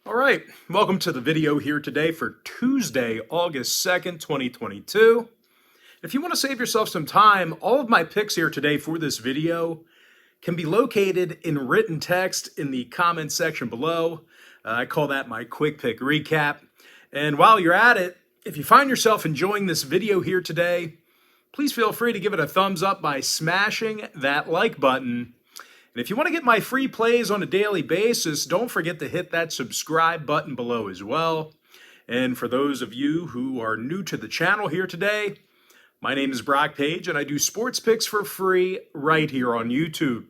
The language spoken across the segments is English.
All right, welcome to the video here today for Tuesday, August 2nd, 2022. If you want to save yourself some time, all of my picks here today for this video can be located in written text in the comment section below. I call that my quick pick recap. And while you're at it, if you find yourself enjoying this video here today, please feel free to give it a thumbs up by smashing that like button. And if you want to get my free plays on a daily basis, don't forget to hit that subscribe button below as well. And for those of you who are new to the channel here today, my name is Brock Page and I do sports picks for free right here on YouTube.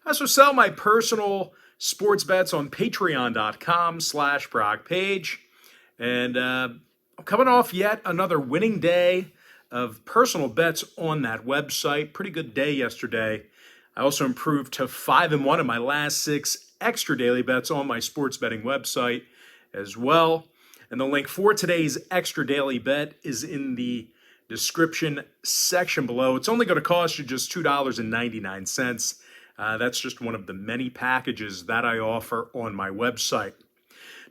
I also sell my personal sports bets on patreon.com/BrockPage. And I'm coming off yet another winning day of personal bets on that website. Pretty good day yesterday. I also improved to 5-1 in my last 6 extra daily bets on my sports betting website as well. And the link for today's extra daily bet is in the description section below. It's only going to cost you just $2.99. That's just one of the many packages that I offer on my website.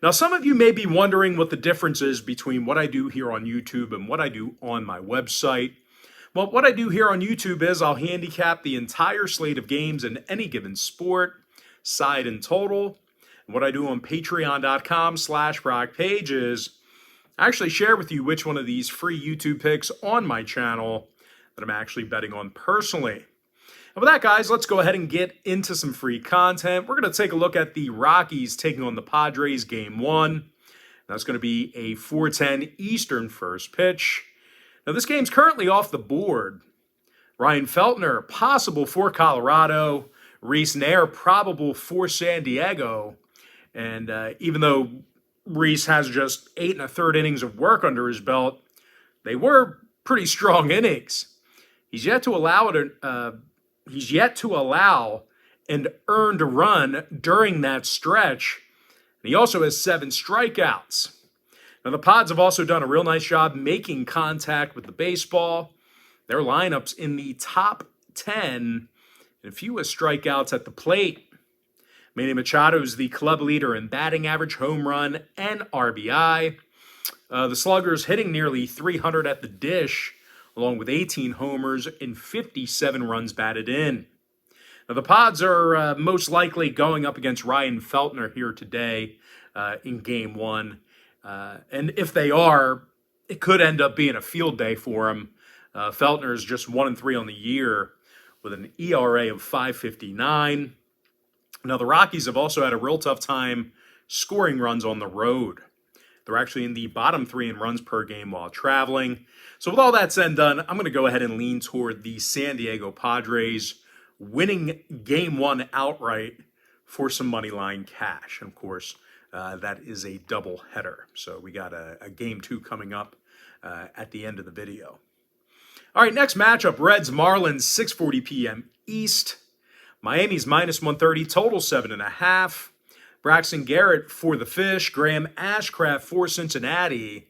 Now, some of you may be wondering what the difference is between what I do here on YouTube and what I do on my website. Well, what I do here on YouTube is I'll handicap the entire slate of games in any given sport, side and total. And what I do on patreon.com/BrockPage is I actually share with you which one of these free YouTube picks on my channel that I'm actually betting on personally. And with that, guys, let's go ahead and get into some free content. We're going to take a look at the Rockies taking on the Padres Game 1. That's going to be a 4:10 Eastern first pitch. Now, this game's currently off the board. Ryan Feltner, possible for Colorado. Reese Nair, probable for San Diego. And even though Reese has just 8 1/3 innings of work under his belt, they were pretty strong innings. He's yet to allow an earned run during that stretch. And he also has 7 strikeouts. Now, the Pods have also done a real nice job making contact with the baseball. Their lineup's in the top 10 and fewest strikeouts at the plate. Manny Machado is the club leader in batting average, home run, and RBI. The Sluggers hitting nearly 300 at the dish, along with 18 homers and 57 runs batted in. Now, the Pods are most likely going up against Ryan Feltner here today in Game 1. And if they are, it could end up being a field day for him. Feltner is just 1-3 on the year with an ERA of 5.59. Now, the Rockies have also had a real tough time scoring runs on the road. They're actually in the bottom 3 in runs per game while traveling. So with all that said and done, I'm going to go ahead and lean toward the San Diego Padres winning Game 1 outright for some money line cash. And of course, that is a double header. So we got a Game 2 coming up at the end of the video. All right, next matchup, Reds-Marlins, 6:40 p.m. East. Miami's -130, total 7.5. Braxton Garrett for the Fish. Graham Ashcraft for Cincinnati.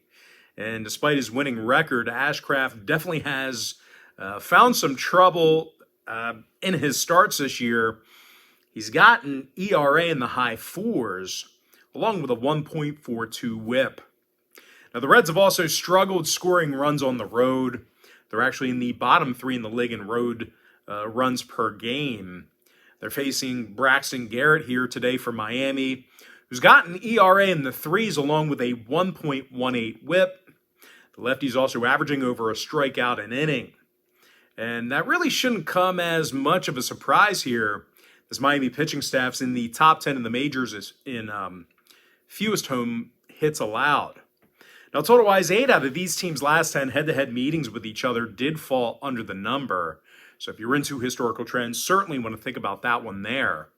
And despite his winning record, Ashcraft definitely has found some trouble in his starts this year. He's got an ERA in the high 4s, along with a 1.42 whip. Now, the Reds have also struggled scoring runs on the road. They're actually in the bottom 3 in the league in road runs per game. They're facing Braxton Garrett here today for Miami, who's got an ERA in the 3s along with a 1.18 whip. The lefty's also averaging over a strikeout an inning. And that really shouldn't come as much of a surprise here. This Miami pitching staff's in the top 10 in the majors in fewest home hits allowed. Now, total-wise, 8 out of these teams' last 10 head-to-head meetings with each other did fall under the number. So if you're into historical trends, certainly want to think about that one there.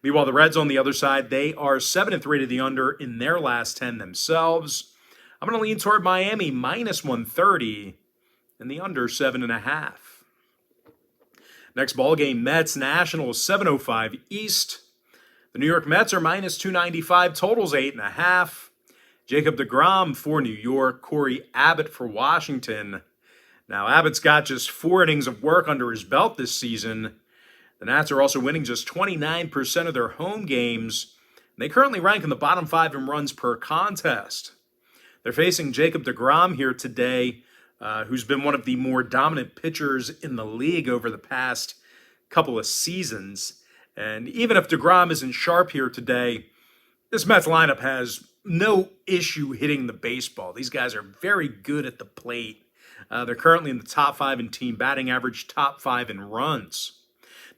Meanwhile, the Reds on the other side, they are 7-3 to the under in their last 10 themselves. I'm going to lean toward Miami, -130, and the under 7.5. Next ball game, Mets-Nationals, 7:05 East. The New York Mets are -295, totals 8.5. Jacob deGrom for New York, Corey Abbott for Washington. Now, Abbott's got just 4 innings of work under his belt this season. The Nats are also winning just 29% of their home games. They currently rank in the bottom 5 in runs per contest. They're facing Jacob deGrom here today, who's been one of the more dominant pitchers in the league over the past couple of seasons. And even if deGrom isn't sharp here today, this Mets lineup has no issue hitting the baseball. These guys are very good at the plate. They're currently in the top 5 in team batting average, top 5 in runs.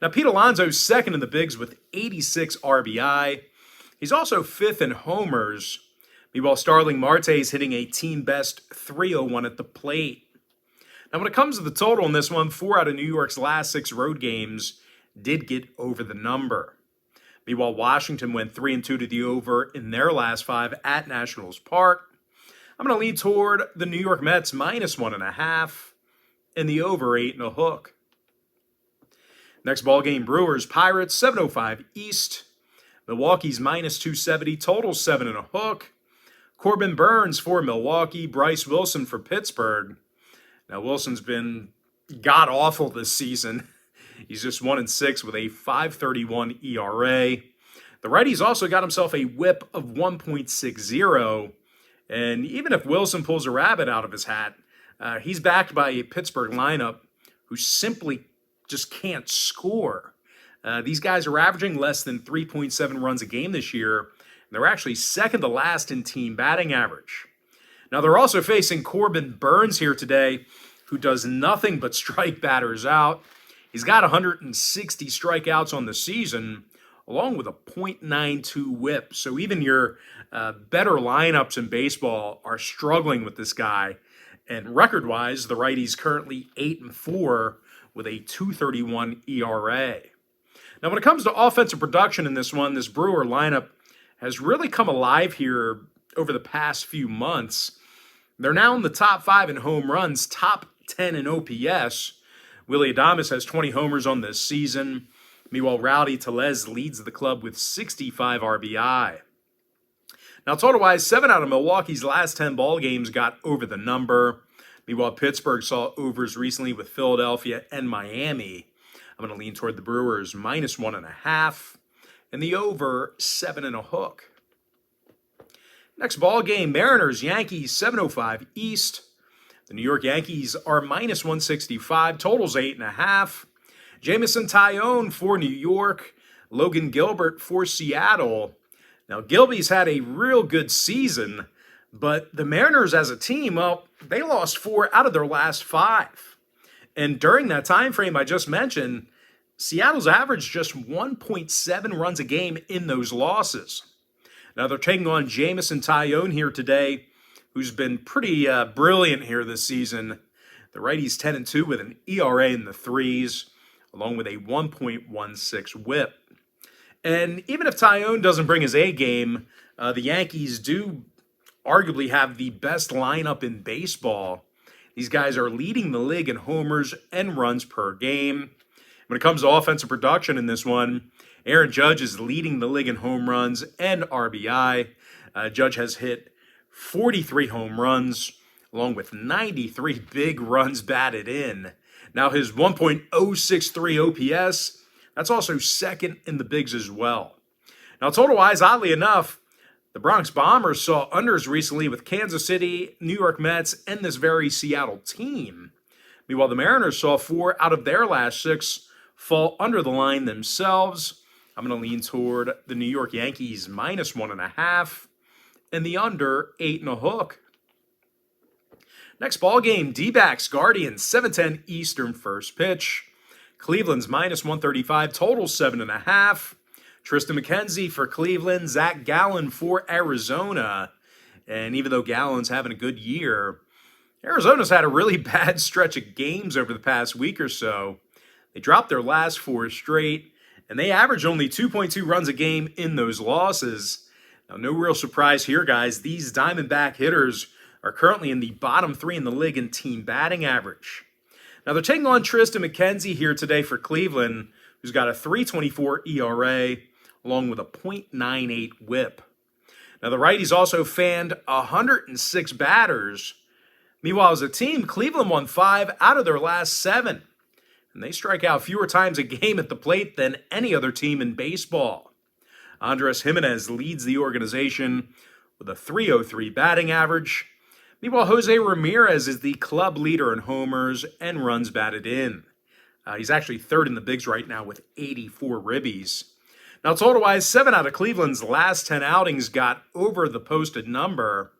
Now, Pete Alonso's second in the bigs with 86 RBI. He's also 5th in homers. Meanwhile, Starling Marte is hitting a team-best .301 at the plate. Now, when it comes to the total in this one, 4 out of New York's last 6 road games did get over the number. Meanwhile, Washington went 3-2 to the over in their last 5 at Nationals Park. I'm going to lean toward the New York Mets -1.5 and the over 8.5. Next ball game, Brewers Pirates 7:05 East. Milwaukee's -270, total 7.5. Corbin Burns for Milwaukee, Bryce Wilson for Pittsburgh. Now, Wilson's been god-awful this season. He's just 1-6 with a 5.31 ERA. The righty's also got himself a whip of 1.60. And even if Wilson pulls a rabbit out of his hat, he's backed by a Pittsburgh lineup who simply just can't score. These guys are averaging less than 3.7 runs a game this year. And they're actually second to last in team batting average. Now, they're also facing Corbin Burns here today, who does nothing but strike batters out. He's got 160 strikeouts on the season, along with a .92 whip. So even your better lineups in baseball are struggling with this guy. And record-wise, the righty's currently 8-4 with a 2.31 ERA. Now, when it comes to offensive production in this one, this Brewer lineup has really come alive here over the past few months. They're now in the top 5 in home runs, top 10 in OPS. Willy Adames has 20 homers on this season. Meanwhile, Rowdy Tellez leads the club with 65 RBI. Now, total-wise, 7 out of Milwaukee's last 10 ball games got over the number. Meanwhile, Pittsburgh saw overs recently with Philadelphia and Miami. I'm going to lean toward the Brewers -1.5 and the over 7.5. Next ball game, Mariners Yankees 7:05 East. The New York Yankees are -165, totals 8.5. Jameson Taillon for New York, Logan Gilbert for Seattle. Now, Gilby's had a real good season, but the Mariners as a team, well, they lost 4 out of their last 5. And during that time frame I just mentioned, Seattle's averaged just 1.7 runs a game in those losses. Now, they're taking on Jameson Taillon here today, who's been pretty brilliant here this season. The righty's 10-2 with an ERA in the 3s, along with a 1.16 whip. And even if Taillon doesn't bring his A game, the Yankees do arguably have the best lineup in baseball. These guys are leading the league in homers and runs per game. When it comes to offensive production in this one, Aaron Judge is leading the league in home runs and RBI. Judge has hit 43 home runs, along with 93 big runs batted in. Now, his 1.063 OPS, that's also second in the bigs as well. Now, total-wise, oddly enough, the Bronx Bombers saw unders recently with Kansas City, New York Mets, and this very Seattle team. Meanwhile, the Mariners saw 4 out of their last 6 fall under the line themselves. I'm going to lean toward the New York Yankees -1.5 and the under 8.5. Next ball game, D-backs Guardians 7:10 Eastern first pitch. Cleveland's -135, total 7.5. Tristan McKenzie for Cleveland, Zach Gallen for Arizona. And even though Gallen's having a good year, Arizona's had a really bad stretch of games over the past week or so. They dropped their last 4 straight, and they average only 2.2 runs a game in those losses. Now, no real surprise here, guys. These Diamondback hitters are currently in the bottom 3 in the league in team batting average. Now, they're taking on Tristan McKenzie here today for Cleveland, who's got a 3.24 ERA, along with a .98 whip. Now, the righties also fanned 106 batters. Meanwhile, as a team, Cleveland won 5 out of their last 7. And they strike out fewer times a game at the plate than any other team in baseball. Andres Jimenez leads the organization with a .303 batting average. Meanwhile, Jose Ramirez is the club leader in homers and runs batted in. He's actually third in the bigs right now with 84 ribbies. Now, total-wise, 7 out of Cleveland's last 10 outings got over the posted number.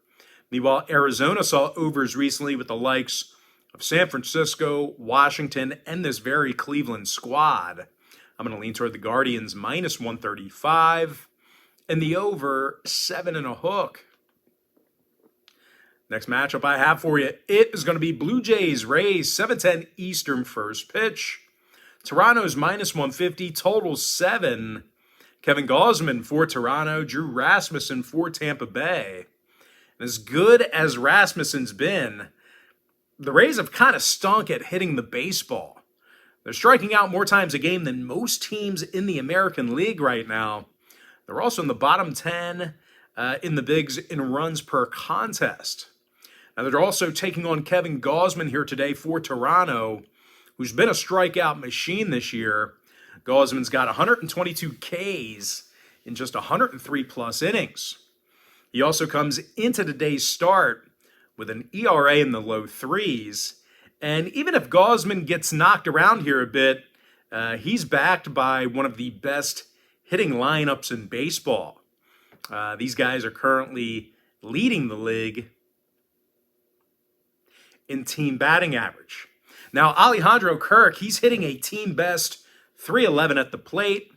Meanwhile, Arizona saw overs recently with the likes of San Francisco, Washington, and this very Cleveland squad. I'm going to lean toward the Guardians minus 135 and the over 7.5. Next matchup I have for you, it is going to be Blue Jays Rays 7:10 Eastern first pitch. Toronto's minus 150, total 7. Kevin Gausman for Toronto, Drew Rasmussen for Tampa Bay. And as good as Rasmussen's been, the Rays have kind of stunk at hitting the baseball. They're striking out more times a game than most teams in the American League right now. They're also in the bottom 10 in the bigs in runs per contest. Now, they're also taking on Kevin Gausman here today for Toronto, who's been a strikeout machine this year. Gausman's got 122 Ks in just 103-plus innings. He also comes into today's start with an ERA in the low 3s. And even if Gausman gets knocked around here a bit, he's backed by one of the best hitting lineups in baseball. These guys are currently leading the league in team batting average. Now, Alejandro Kirk, he's hitting a team best .311 at the plate.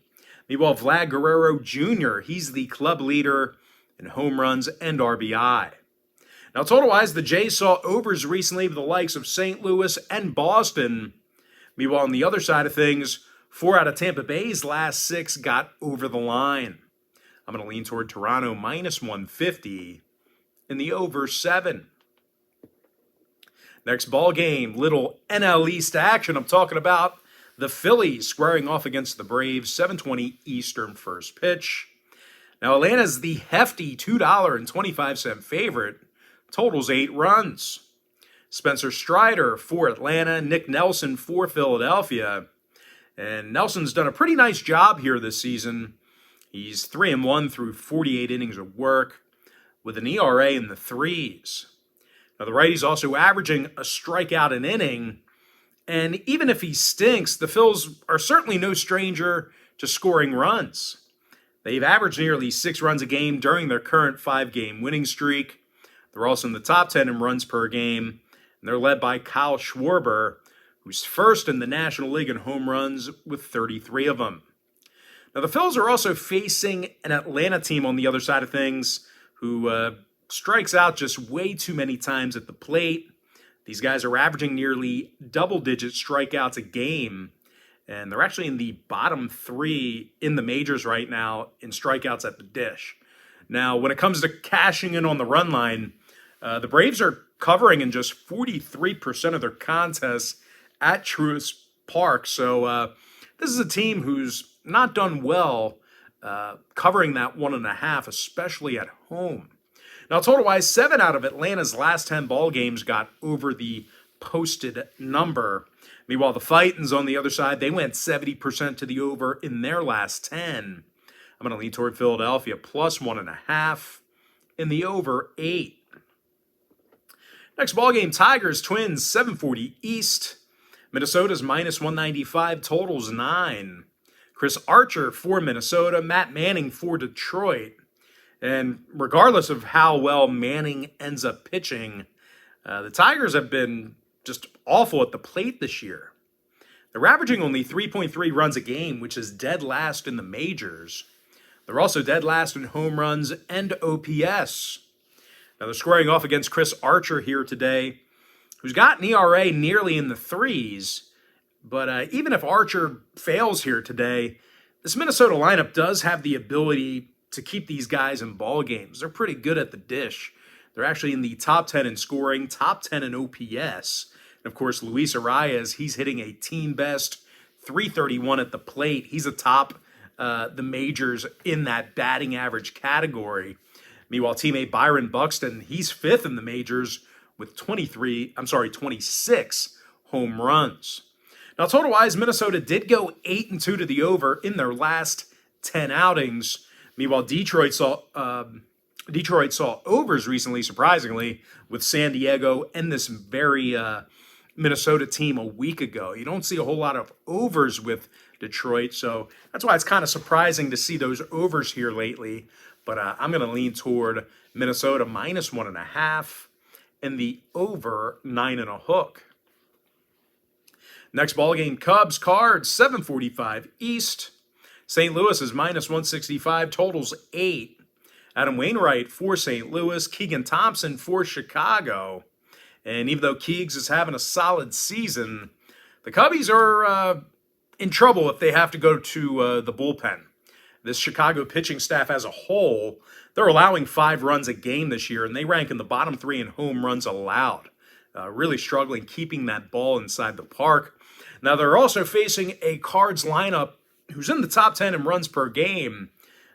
Meanwhile, Vlad Guerrero Jr., he's the club leader in home runs and RBI. Now, total-wise, the Jays saw overs recently with the likes of St. Louis and Boston. Meanwhile, on the other side of things, 4 out of Tampa Bay's last 6 got over the line. I'm going to lean toward Toronto minus 150 in the over 7. Next ball game, little NL East action. I'm talking about the Phillies squaring off against the Braves, 7:20 Eastern first pitch. Now, Atlanta's the hefty $2.25 favorite. Totals 8 runs. Spencer Strider for Atlanta, Nick Nelson for Philadelphia. And Nelson's done a pretty nice job here this season. He's 3-1 through 48 innings of work with an ERA in the 3s. Now, the righty's also averaging a strikeout an inning. And even if he stinks, the Phils are certainly no stranger to scoring runs. They've averaged nearly 6 runs a game during their current 5-game winning streak. They're also in the top 10 in runs per game. And they're led by Kyle Schwarber, who's first in the National League in home runs with 33 of them. Now, the Phils are also facing an Atlanta team on the other side of things who strikes out just way too many times at the plate. These guys are averaging nearly double-digit strikeouts a game, and they're actually in the bottom 3 in the majors right now in strikeouts at the dish. Now, when it comes to cashing in on the run line, the Braves are covering in just 43% of their contests at Truist Park. So this is a team who's not done well covering that 1.5, especially at home. Now, total-wise, 7 out of Atlanta's last 10 ball games got over the posted number. Meanwhile, the Titans on the other side, they went 70% to the over in their last 10. I'm going to lean toward Philadelphia plus 1.5 in the over 8. Next ball game, Tigers Twins 7:40 East. Minnesota's minus 195, totals 9. Chris Archer for Minnesota, Matt Manning for Detroit. And regardless of how well Manning ends up pitching, the Tigers have been just awful at the plate this year. They're averaging only 3.3 runs a game, which is dead last in the majors. They're also dead last in home runs and OPS. Now, they're squaring off against Chris Archer here today, who's got an ERA nearly in the 3s. But even if Archer fails here today, this Minnesota lineup does have the ability to keep these guys in ball games. They're pretty good at the dish. They're actually in the top 10 in scoring, top 10 in OPS. And of course, Luis Arias, he's hitting a team best .331 at the plate. He's atop the majors in that batting average category. Meanwhile, teammate Byron Buxton, he's 5th in the majors with 26 home runs. Now, total-wise, Minnesota did go 8-2 to the over in their last 10 outings. Meanwhile, Detroit saw overs recently, surprisingly, with San Diego and this very Minnesota team a week ago. You don't see a whole lot of overs with Detroit, so that's why it's kind of surprising to see those overs here lately. But I'm going to lean toward Minnesota -1.5 and the over 9.5. Next ball game, Cubs Cards 7:45 East. St. Louis is -165, totals 8. Adam Wainwright for St. Louis, Keegan Thompson for Chicago. And even though Keegs is having a solid season, the Cubbies are in trouble if they have to go to the bullpen. This Chicago pitching staff as a whole, they're allowing 5 runs a game this year, and they rank in the bottom 3 in home runs allowed. Really struggling keeping that ball inside the park. Now, they're also facing a Cards lineup who's in the top 10 in runs per game.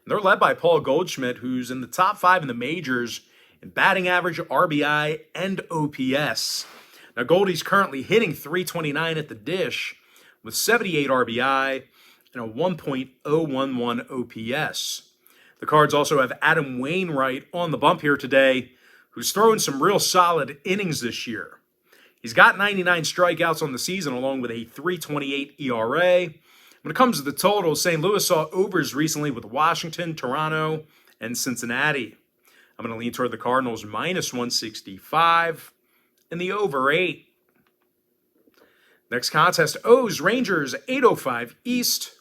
They're led by Paul Goldschmidt, who's in the top 5 in the majors in batting average, RBI, and OPS. Now, Goldie's currently hitting .329 at the dish with 78 RBI and a 1.011 OPS. The Cards also have Adam Wainwright on the bump here today, who's thrown some real solid innings this year. He's got 99 strikeouts on the season, along with a .328 ERA. When it comes to the totals, St. Louis saw overs recently with Washington, Toronto, and Cincinnati. I'm going to lean toward the Cardinals -165 and the over 8. Next contest, O's Rangers 8:05 East.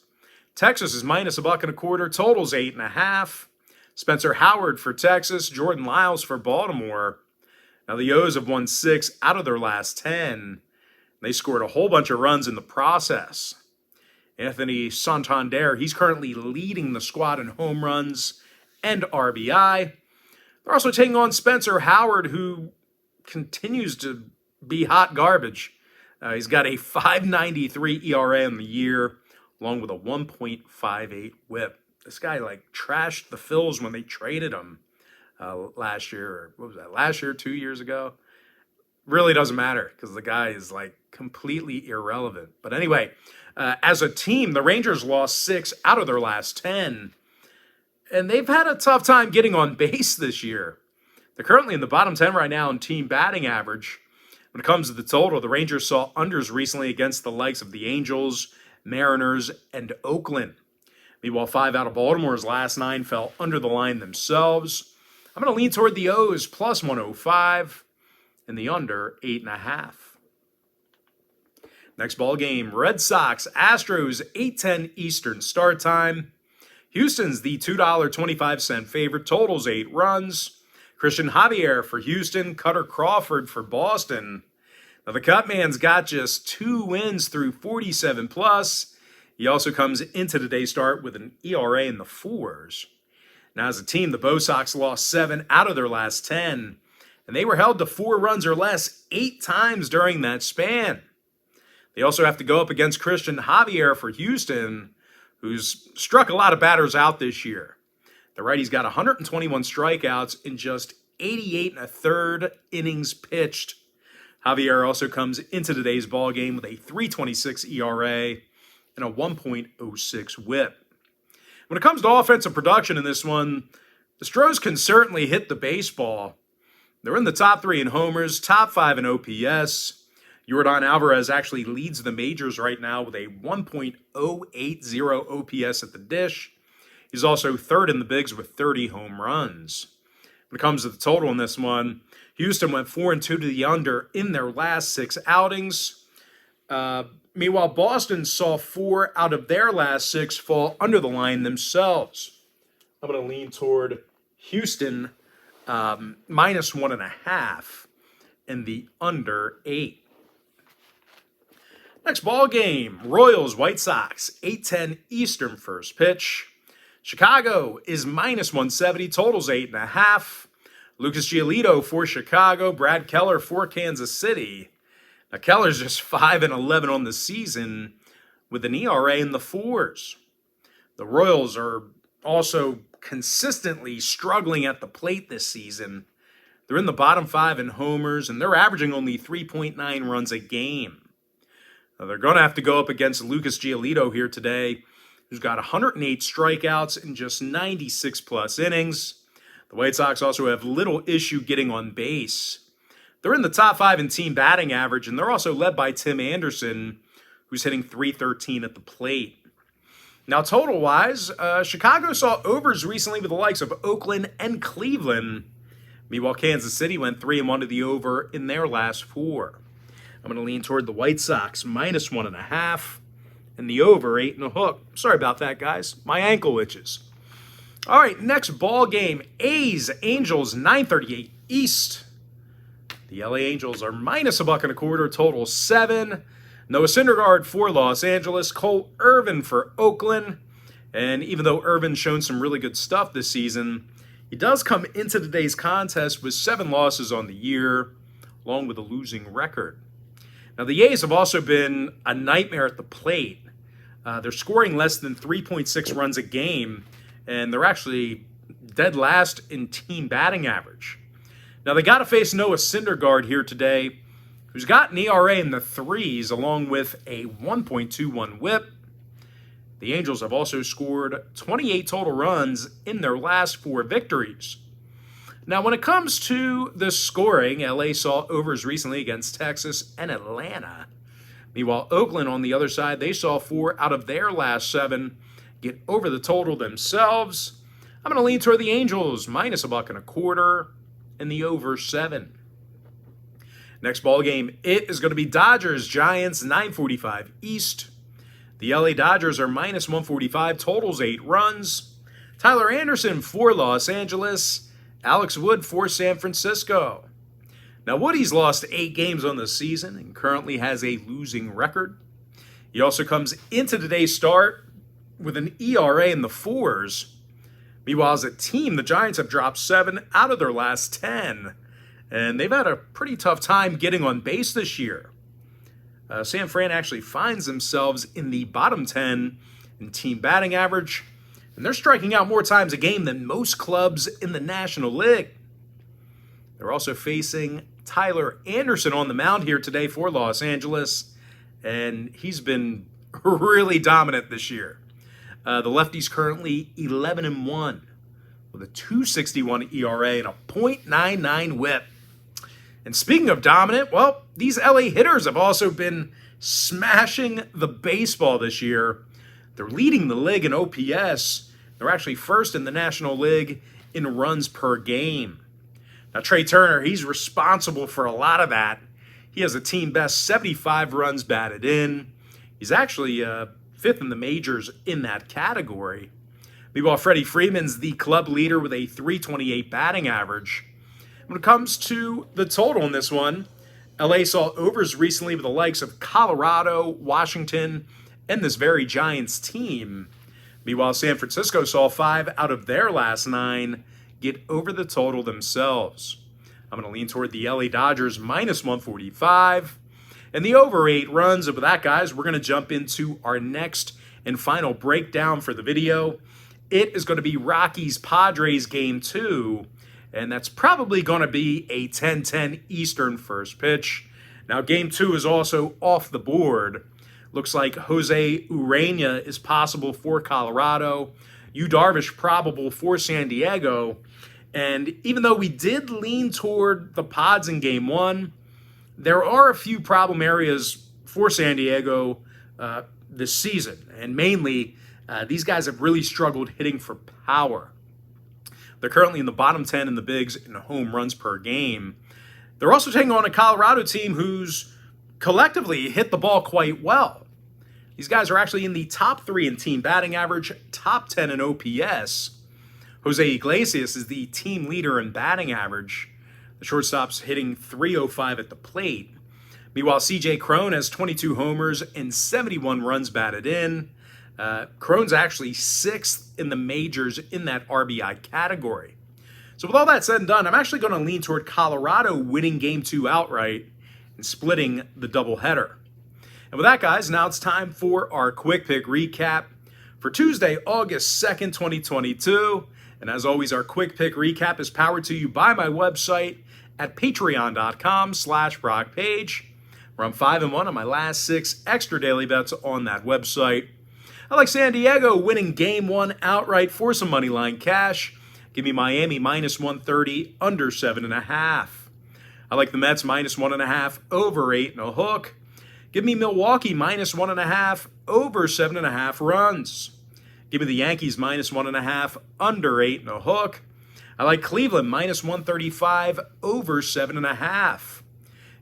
Texas is -1.25, totals 8.5. Spencer Howard for Texas, Jordan Lyles for Baltimore. Now the O's have won 6 out of their last 10. They scored a whole bunch of runs in the process. Anthony Santander, he's currently leading the squad in home runs and RBI. They're also taking on Spencer Howard, who continues to be hot garbage. He's got a .593 ERA in the year, along with a 1.58 whip. This guy, trashed the Phillies when they traded him last year. Or what was that, last year, 2 years ago? Really doesn't matter because the guy is, completely irrelevant. But anyway, as a team, the Rangers lost 6 out of their last 10. And they've had a tough time getting on base this year. They're currently in the bottom 10 right now in team batting average. When it comes to the total, the Rangers saw unders recently against the likes of the Angels, Mariners, and Oakland. Meanwhile, 5 out of Baltimore's last 9 fell under the line themselves. I'm going to lean toward the O's +105 and the under 8.5. Next ball game, Red Sox, Astros, 8:10 Eastern start time. Houston's the $2.25 favorite, totals 8 runs. Christian Javier for Houston, Cutter Crawford for Boston. Now the Cutman's got just 2 wins through 47 plus. He also comes into today's start with an ERA in the 4s. Now as a team, the Bo Sox lost 7 out of their last 10, and they were held to 4 runs or less 8 times during that span. They also have to go up against Christian Javier for Houston, who's struck a lot of batters out this year. The righty's got 121 strikeouts in just 88 1/3 innings pitched. Javier also comes into today's ballgame with a .326 ERA and a 1.06 whip. When it comes to offensive production in this one, the Stros can certainly hit the baseball. They're in the top 3 in homers, top 5 in OPS. Yordan Alvarez actually leads the majors right now with a 1.080 OPS at the dish. He's also 3rd in the bigs with 30 home runs. When it comes to the total in this one, Houston went 4-2 to the under in their last 6 outings. Meanwhile, Boston saw 4 out of their last 6 fall under the line themselves. I'm going to lean toward Houston -1.5 and the under 8. Next ball game, Royals, White Sox, 8:10 Eastern first pitch. Chicago is -170, totals 8.5. Lucas Giolito for Chicago, Brad Keller for Kansas City. Now Keller's just 5-11 on the season with an ERA in the 4s. The Royals are also consistently struggling at the plate this season. They're in the bottom 5 in homers, and they're averaging only 3.9 runs a game. Now, they're going to have to go up against Lucas Giolito here today, who's got 108 strikeouts in just 96-plus innings. The White Sox also have little issue getting on base. They're in the top 5 in team batting average, and they're also led by Tim Anderson, who's hitting .313 at the plate. Now, total-wise, Chicago saw overs recently with the likes of Oakland and Cleveland. Meanwhile, Kansas City went 3-1 to the over in their last 4. I'm going to lean toward the White Sox, -1.5, and the over 8.5. Sorry about that, guys. My ankle itches. All right, next ball game, A's, Angels, 9:38 East. The LA Angels are -$1.25, total 7. Noah Syndergaard for Los Angeles, Cole Irvin for Oakland. And even though Irvin's shown some really good stuff this season, he does come into today's contest with 7 losses on the year, along with a losing record. Now, the A's have also been a nightmare at the plate. They're scoring less than 3.6 runs a game, and they're actually dead last in team batting average. Now, they got to face Noah Syndergaard here today, who's got an ERA in the 3s along with a 1.21 whip. The Angels have also scored 28 total runs in their last 4 victories. Now, when it comes to the scoring, LA saw overs recently against Texas and Atlanta. Meanwhile, Oakland, on the other side, they saw 4 out of their last 7 get over the total themselves. I'm going to lean toward the Angels, -$1.25, and the over 7. Next ball game, it is going to be Dodgers, Giants, 9:45 East. The LA Dodgers are -145, totals 8 runs. Tyler Anderson for Los Angeles, Alex Wood for San Francisco. Now, Woody's lost 8 games on the season and currently has a losing record. He also comes into today's start with an ERA in the 4s. Meanwhile, as a team, the Giants have dropped 7 out of their last 10, and they've had a pretty tough time getting on base this year. San Fran actually finds themselves in the bottom 10 in team batting average, and they're striking out more times a game than most clubs in the National League. They're also facing Tyler Anderson on the mound here today for Los Angeles, and he's been really dominant this year. The lefty's currently 11-1 with a 2.61 ERA and a .99 whip. And speaking of dominant, well, these LA hitters have also been smashing the baseball this year. They're leading the league in OPS. They're actually first in the National League in runs per game. Now, Trey Turner, he's responsible for a lot of that. He has a team best 75 runs batted in. He's actually 5th in the majors in that category. Meanwhile, Freddie Freeman's the club leader with a .328 batting average. When it comes to the total in this one, LA saw overs recently with the likes of Colorado, Washington, and this very Giants team. Meanwhile, San Francisco saw 5 out of their last 9 get over the total themselves. I'm going to lean toward the LA Dodgers, -145, and the over 8 runs. And with that, guys, we're going to jump into our next and final breakdown for the video. It is going to be Rockies Padres Game 2, and that's probably going to be a 10:10 Eastern first pitch. Now, Game 2 is also off the board. Looks like Jose Urena is possible for Colorado. Yu Darvish probable for San Diego. And even though we did lean toward the Pods in Game 1, there are a few problem areas for San Diego this season. And mainly, these guys have really struggled hitting for power. They're currently in the bottom 10 in the bigs in home runs per game. They're also taking on a Colorado team who's collectively hit the ball quite well. These guys are actually in the top 3 in team batting average, top 10 in OPS. Jose Iglesias is the team leader in batting average. The shortstop's hitting .305 at the plate. Meanwhile, C.J. Cron has 22 homers and 71 runs batted in. Cron's actually 6th in the majors in that RBI category. So with all that said and done, I'm actually going to lean toward Colorado winning Game 2 outright and splitting the doubleheader. And with that, guys, now it's time for our quick pick recap for Tuesday, August 2nd, 2022. And as always, our quick pick recap is powered to you by my website at patreon.com/BrockPage, where I'm 5-1 on my last 6 extra daily bets on that website. I like San Diego winning Game 1 outright for some money line cash. Give me Miami minus 130, under 7.5. I like the Mets minus 1.5, over 8.5. Give me Milwaukee minus 1.5, over 7.5 runs. Give me the Yankees minus 1.5, under 8.5. I like Cleveland minus 135, over 7.5.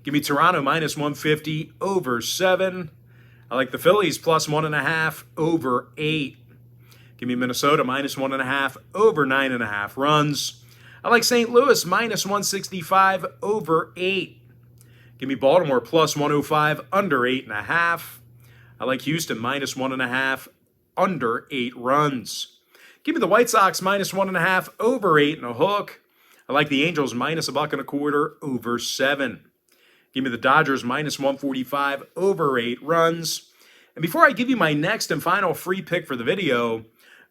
Give me Toronto minus 150, over 7. I like the Phillies plus 1.5, over 8. Give me Minnesota minus 1.5, over 9.5 runs. I like St. Louis minus 165, over 8. Give me Baltimore plus 105, under 8.5. I like Houston minus 1.5, under 8 runs. Give me the White Sox minus 1.5, over 8.5. I like the Angels minus $1.25, over 7. Give me the Dodgers minus 145, over 8 runs. And before I give you my next and final free pick for the video,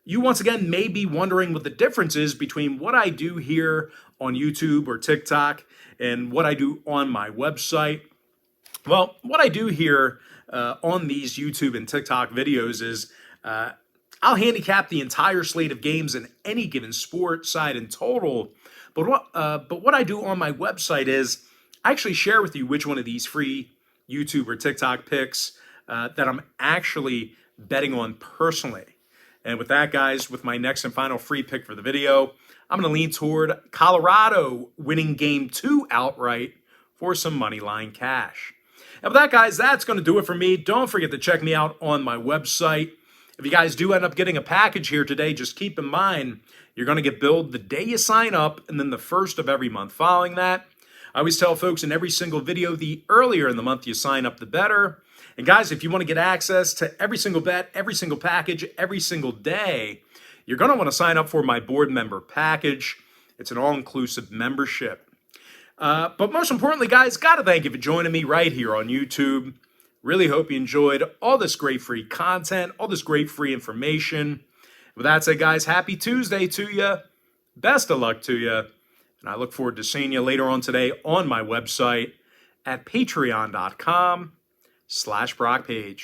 you once again may be wondering what the difference is between what I do here on YouTube or TikTok and what I do on my website. Well, what I do here on these YouTube and TikTok videos is I'll handicap the entire slate of games in any given sport, side, and total. But what I do on my website is I actually share with you which one of these free YouTube or TikTok picks that I'm actually betting on personally. And with that, guys, with my next and final free pick for the video, I'm going to lean toward Colorado winning Game 2 outright for some money line cash. And with that, guys, that's going to do it for me. Don't forget to check me out on my website. If you guys do end up getting a package here today, just keep in mind you're going to get billed the day you sign up and then the first of every month following that. I always tell folks in every single video, the earlier in the month you sign up, the better. And guys, if you want to get access to every single bet, every single package, every single day, you're going to want to sign up for my board member package. It's an all-inclusive membership. But most importantly, guys, got to thank you for joining me right here on YouTube. Really hope you enjoyed all this great free content, all this great free information. With that said, guys, happy Tuesday to you. Best of luck to you. And I look forward to seeing you later on today on my website at patreon.com/BrockPage.